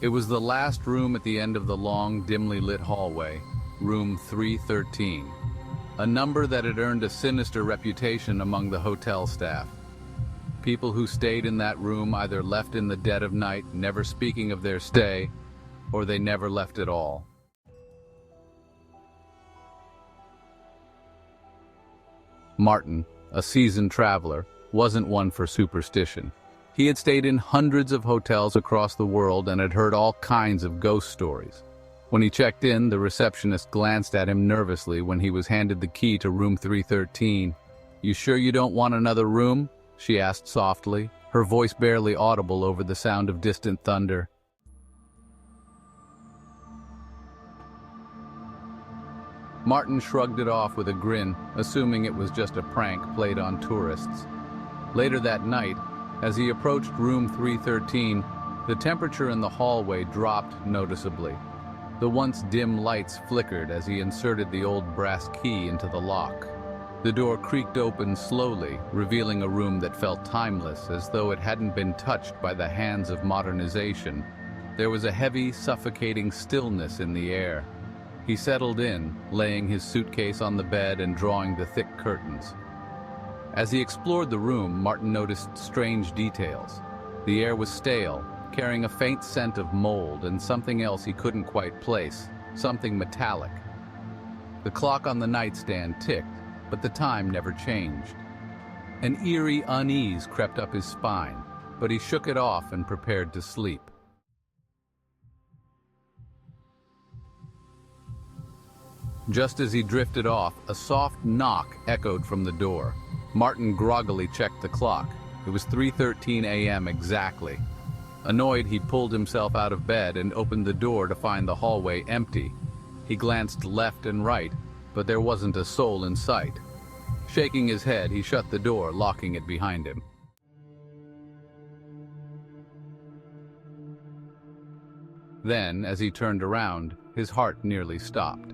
It was the last room at the end of the long, dimly lit hallway, room 313, a number that had earned a sinister reputation among the hotel staff. People who stayed in that room either left in the dead of night, never speaking of their stay, or they never left at all. Martin, a seasoned traveler, wasn't one for superstition. He had stayed in hundreds of hotels across the world and had heard all kinds of ghost stories. When he checked in, the receptionist glanced at him nervously when he was handed the key to room 313. "You sure you don't want another room?" she asked softly, her voice barely audible over the sound of distant thunder. Martin shrugged it off with a grin, assuming it was just a prank played on tourists. Later that night, as he approached room 313, the temperature in the hallway dropped noticeably. The once dim lights flickered as he inserted the old brass key into the lock. The door creaked open slowly, revealing a room that felt timeless, as though it hadn't been touched by the hands of modernization. There was a heavy, suffocating stillness in the air. He settled in, laying his suitcase on the bed and drawing the thick curtains. As he explored the room, Martin noticed strange details. The air was stale, carrying a faint scent of mold and something else he couldn't quite place, something metallic. The clock on the nightstand ticked, but the time never changed. An eerie unease crept up his spine, but he shook it off and prepared to sleep. Just as he drifted off, a soft knock echoed from the door. Martin groggily checked the clock. It was 3:13 a.m. exactly. Annoyed, he pulled himself out of bed and opened the door to find the hallway empty. He glanced left and right, but there wasn't a soul in sight. Shaking his head, he shut the door, locking it behind him. Then, as he turned around, his heart nearly stopped.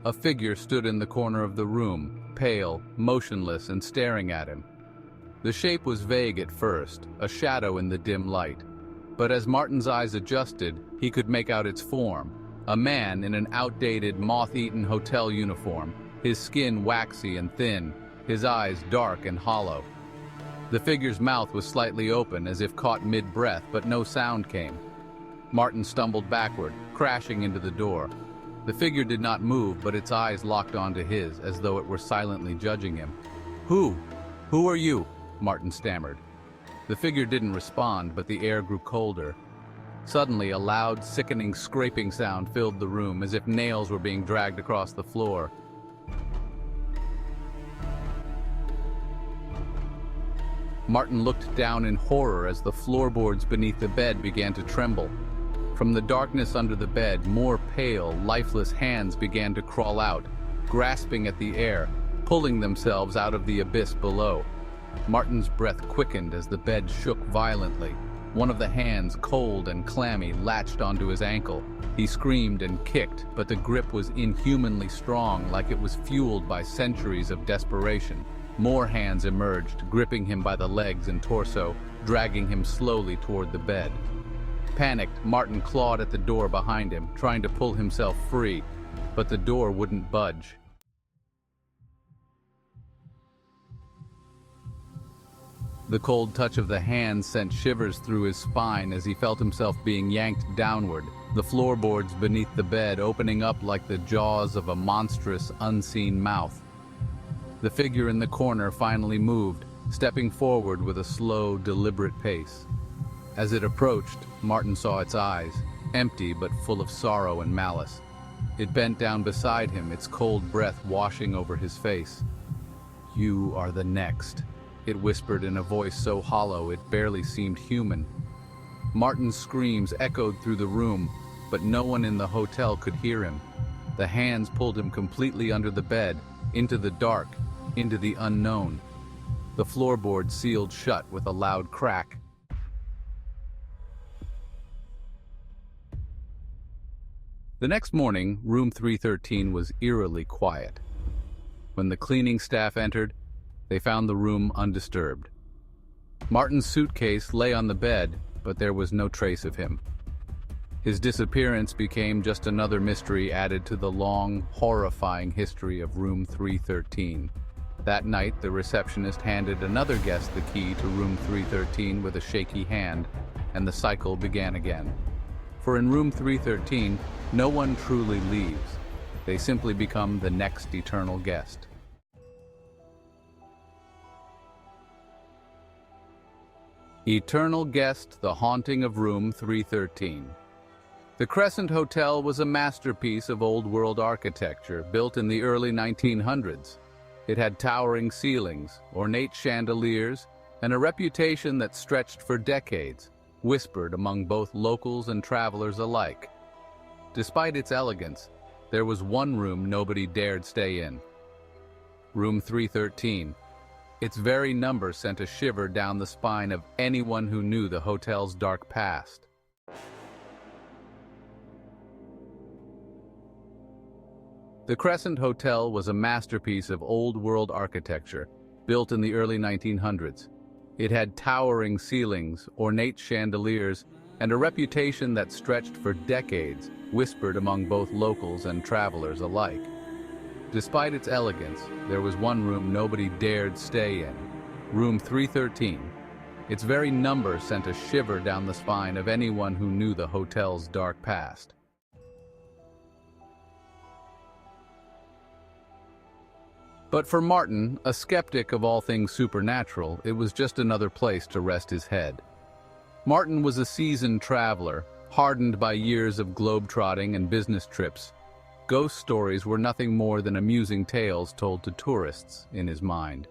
A figure stood in the corner of the room, pale, motionless, and staring at him. The shape was vague at first, a shadow in the dim light. But as Martin's eyes adjusted, he could make out its form. A man in an outdated, moth-eaten hotel uniform, his skin waxy and thin, his eyes dark and hollow. The figure's mouth was slightly open, as if caught mid-breath, but no sound came. Martin stumbled backward, crashing into the door. The figure did not move, but its eyes locked onto his, as though it were silently judging him. Who are you?" Martin stammered. The figure didn't respond, but the air grew colder. Suddenly, a loud, sickening scraping sound filled the room, as if nails were being dragged across the floor. Martin looked down in horror as the floorboards beneath the bed began to tremble. From the darkness under the bed, more pale, lifeless hands began to crawl out, grasping at the air, pulling themselves out of the abyss below. Martin's breath quickened as the bed shook violently. One of the hands, cold and clammy, latched onto his ankle. He screamed and kicked, but the grip was inhumanly strong, like it was fueled by centuries of desperation. More hands emerged, gripping him by the legs and torso, dragging him slowly toward the bed. Panicked, Martin clawed at the door behind him, trying to pull himself free, but the door wouldn't budge. The cold touch of the hand sent shivers through his spine as he felt himself being yanked downward, the floorboards beneath the bed opening up like the jaws of a monstrous, unseen mouth. The figure in the corner finally moved, stepping forward with a slow, deliberate pace. As it approached, Martin saw its eyes, empty but full of sorrow and malice. It bent down beside him, its cold breath washing over his face. "You are the next," it whispered in a voice so hollow it barely seemed human. Martin's screams echoed through the room, but no one in the hotel could hear him. The hands pulled him completely under the bed, into the dark, into the unknown. The floorboard sealed shut with a loud crack. The next morning, room 313 was eerily quiet. When the cleaning staff entered, they found the room undisturbed. Martin's suitcase lay on the bed, but there was no trace of him. His disappearance became just another mystery added to the long, horrifying history of room 313. That night, the receptionist handed another guest the key to room 313 with a shaky hand, and the cycle began again. For in room 313, no one truly leaves. They simply become the next eternal guest. Eternal Guest, the haunting of room 313. The Crescent Hotel was a masterpiece of old-world architecture built in the early 1900s. It had towering ceilings, ornate chandeliers, and a reputation that stretched for decades, whispered among both locals and travelers alike. Despite its elegance, there was one room nobody dared stay in. Room 313. Its very number sent a shiver down the spine of anyone who knew the hotel's dark past. The Crescent Hotel was a masterpiece of old-world architecture, built in the early 1900s. It had towering ceilings, ornate chandeliers, and a reputation that stretched for decades, whispered among both locals and travelers alike. Despite its elegance, there was one room nobody dared stay in, room 313. Its very number sent a shiver down the spine of anyone who knew the hotel's dark past. But for Martin, a skeptic of all things supernatural, it was just another place to rest his head. Martin was a seasoned traveler, hardened by years of globe-trotting and business trips. Ghost stories were nothing more than amusing tales told to tourists in his mind.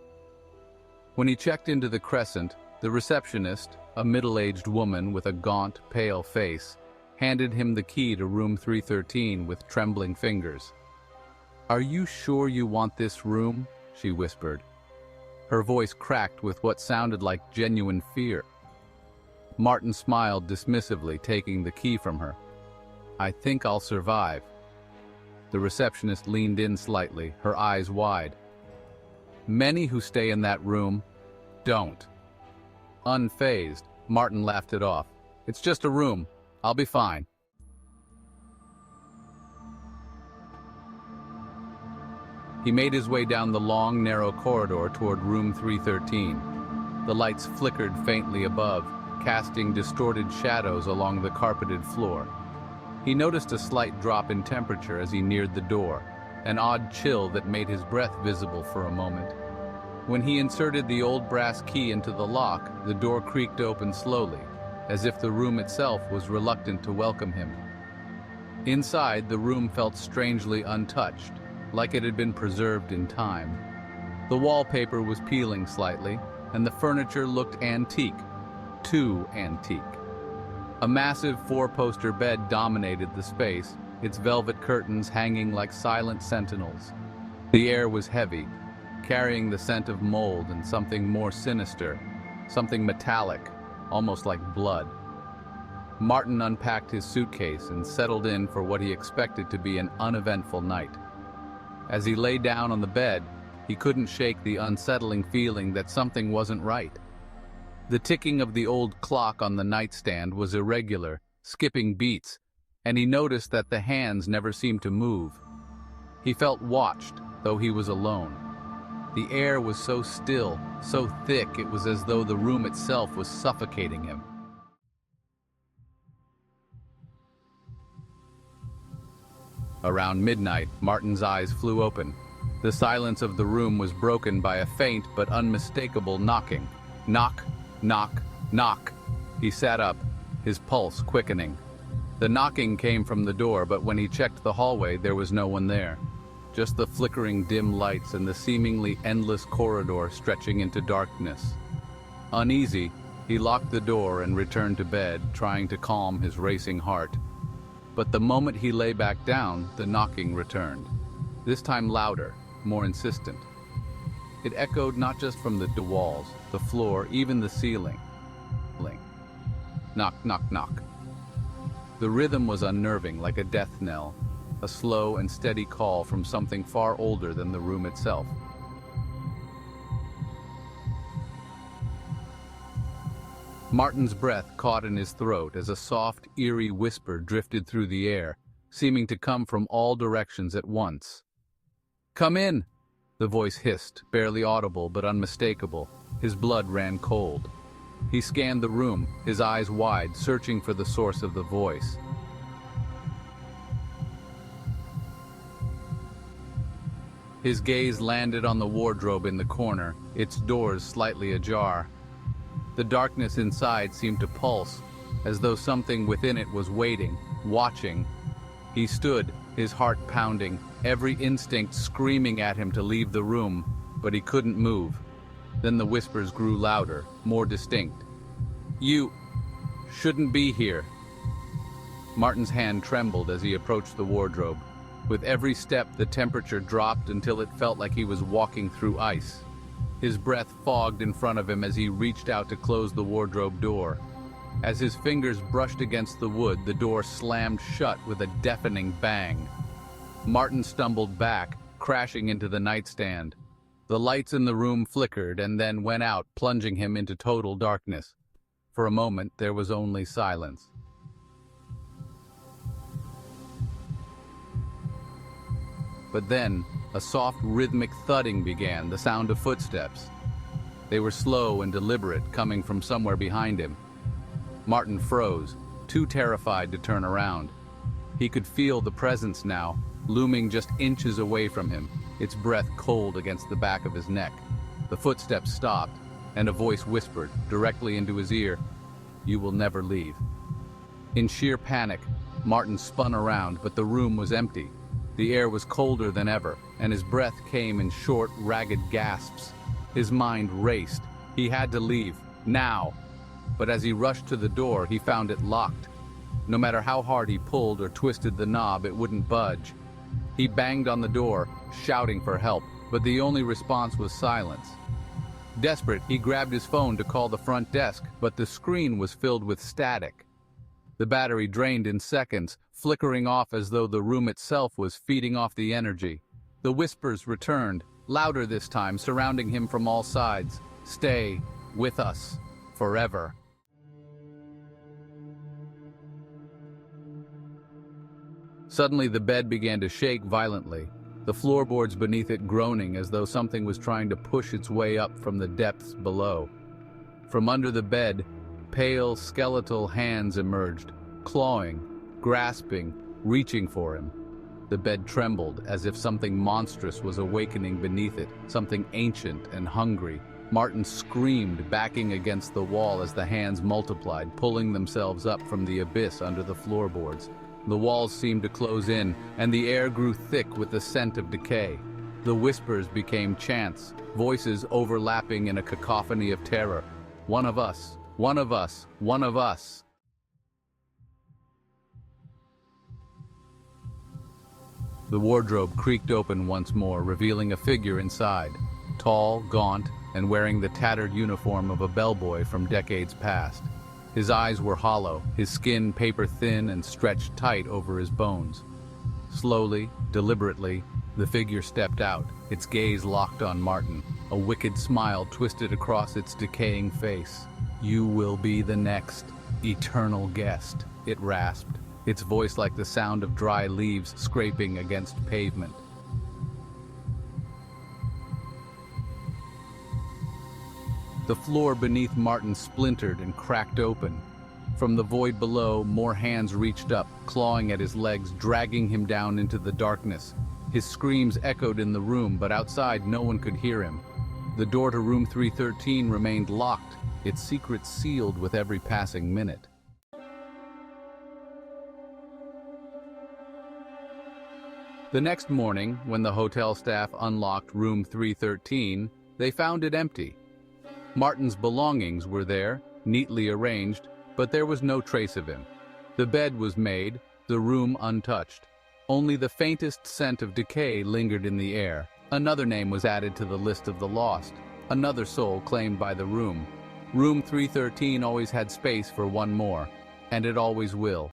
When he checked into the Crescent, the receptionist, a middle-aged woman with a gaunt, pale face, handed him the key to room 313 with trembling fingers. "Are you sure you want this room?" she whispered. Her voice cracked with what sounded like genuine fear. Martin smiled dismissively, taking the key from her. "I think I'll survive." The receptionist leaned in slightly, her eyes wide. "Many who stay in that room don't." Unfazed, Martin laughed it off. "It's just a room. I'll be fine." He made his way down the long, narrow corridor toward room 313. The lights flickered faintly above, casting distorted shadows along the carpeted floor. He noticed a slight drop in temperature as he neared the door, an odd chill that made his breath visible for a moment. When he inserted the old brass key into the lock, the door creaked open slowly, as if the room itself was reluctant to welcome him. Inside, the room felt strangely untouched, like it had been preserved in time. The wallpaper was peeling slightly, and the furniture looked antique, too antique. A massive four-poster bed dominated the space, its velvet curtains hanging like silent sentinels. The air was heavy, carrying the scent of mold and something more sinister, something metallic, almost like blood. Martin unpacked his suitcase and settled in for what he expected to be an uneventful night. As he lay down on the bed, he couldn't shake the unsettling feeling that something wasn't right. The ticking of the old clock on the nightstand was irregular, skipping beats, and he noticed that the hands never seemed to move. He felt watched, though he was alone. The air was so still, so thick, it was as though the room itself was suffocating him. Around midnight, Martin's eyes flew open. The silence of the room was broken by a faint but unmistakable knocking. Knock, knock, knock. He sat up, his pulse quickening. The knocking came from the door, but when he checked the hallway, there was no one there. Just the flickering dim lights and the seemingly endless corridor stretching into darkness. Uneasy, he locked the door and returned to bed, trying to calm his racing heart. But the moment he lay back down, the knocking returned. This time louder, more insistent. It echoed not just from the walls, the floor, even the ceiling. Knock, knock, knock. The rhythm was unnerving, like a death knell, a slow and steady call from something far older than the room itself. Martin's breath caught in his throat as a soft, eerie whisper drifted through the air, seeming to come from all directions at once. "Come in!" the voice hissed, barely audible but unmistakable. His blood ran cold. He scanned the room, his eyes wide, searching for the source of the voice. His gaze landed on the wardrobe in the corner, its doors slightly ajar. The darkness inside seemed to pulse, as though something within it was waiting, watching. He stood, his heart pounding, every instinct screaming at him to leave the room, but he couldn't move. Then the whispers grew louder, more distinct. "You shouldn't be here." Martin's hand trembled as he approached the wardrobe. With every step, the temperature dropped until it felt like he was walking through ice. His breath fogged in front of him as he reached out to close the wardrobe door. As his fingers brushed against the wood, the door slammed shut with a deafening bang. Martin stumbled back, crashing into the nightstand. The lights in the room flickered and then went out, plunging him into total darkness. For a moment, there was only silence. But then, a soft, rhythmic thudding began, the sound of footsteps. They were slow and deliberate, coming from somewhere behind him. Martin froze, too terrified to turn around. He could feel the presence now, looming just inches away from him, its breath cold against the back of his neck. The footsteps stopped, and a voice whispered, directly into his ear, "You will never leave." In sheer panic, Martin spun around, but the room was empty. The air was colder than ever, and his breath came in short, ragged gasps. His mind raced. He had to leave, now. But as he rushed to the door, he found it locked. No matter how hard he pulled or twisted the knob, it wouldn't budge. He banged on the door, shouting for help, but the only response was silence. Desperate, he grabbed his phone to call the front desk, but the screen was filled with static. The battery drained in seconds, flickering off as though the room itself was feeding off the energy. The whispers returned, louder this time, surrounding him from all sides. "Stay with us forever." Suddenly the bed began to shake violently, the floorboards beneath it groaning as though something was trying to push its way up from the depths below. From under the bed, pale, skeletal hands emerged, clawing, grasping, reaching for him. The bed trembled as if something monstrous was awakening beneath it, something ancient and hungry. Martin screamed, backing against the wall as the hands multiplied, pulling themselves up from the abyss under the floorboards. The walls seemed to close in, and the air grew thick with the scent of decay. The whispers became chants, voices overlapping in a cacophony of terror. "One of us, one of us, one of us." The wardrobe creaked open once more, revealing a figure inside, tall, gaunt, and wearing the tattered uniform of a bellboy from decades past. His eyes were hollow, his skin paper-thin and stretched tight over his bones. Slowly, deliberately, the figure stepped out, its gaze locked on Martin. A wicked smile twisted across its decaying face. "You will be the next eternal guest," it rasped, its voice like the sound of dry leaves scraping against pavement. The floor beneath Martin splintered and cracked open. From the void below, more hands reached up, clawing at his legs, dragging him down into the darkness. His screams echoed in the room, but outside no one could hear him. The door to room 313 remained locked, its secret sealed with every passing minute. The next morning, when the hotel staff unlocked room 313, they found it empty. Martin's belongings were there, neatly arranged, but there was no trace of him. The bed was made, the room untouched. Only the faintest scent of decay lingered in the air. Another name was added to the list of the lost, another soul claimed by the room. Room 313 always had space for one more, and it always will.